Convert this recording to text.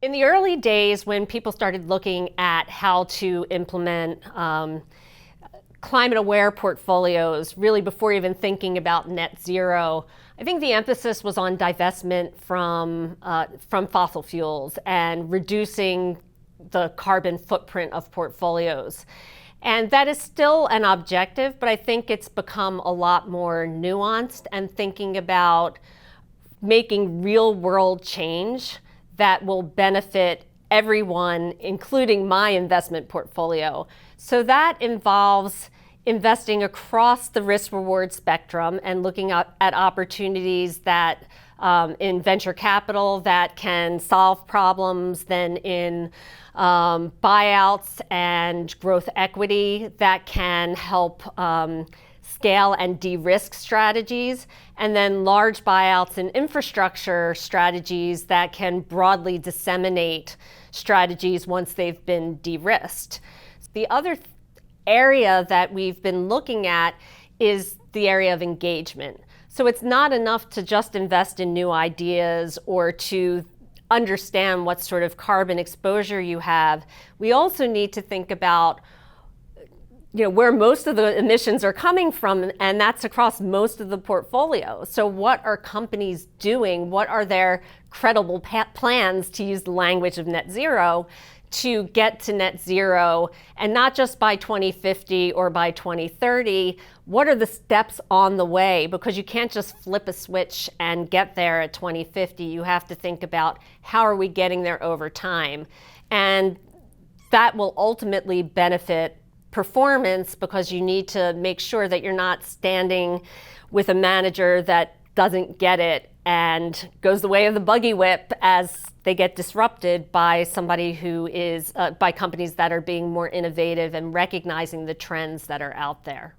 In the early days, when people started looking at how to implement climate aware portfolios, really before even thinking about net zero, I think the emphasis was on divestment from fossil fuels and reducing the carbon footprint of portfolios. And that is still an objective, but I think it's become a lot more nuanced and thinking about making real world change that will benefit everyone, including my investment portfolio. So that involves investing across the risk reward spectrum and looking at opportunities that in venture capital that can solve problems, then in buyouts and growth equity that can help scale and de-risk strategies, and then large buyouts and infrastructure strategies that can broadly disseminate strategies once they've been de-risked. The other area that we've been looking at is the area of engagement. So it's not enough to just invest in new ideas or to understand what sort of carbon exposure you have. We also need to think about where most of the emissions are coming from, and that's across most of the portfolio. So what are companies doing? What are their credible plans, to use the language of net zero, to get to net zero, and not just by 2050 or by 2030? What are the steps on the way? Because you can't just flip a switch and get there at 2050. You have to think about how are we getting there over time. And that will ultimately benefit performance, because you need to make sure that you're not standing with a manager that doesn't get it and goes the way of the buggy whip as they get disrupted by somebody who is by companies that are being more innovative and recognizing the trends that are out there.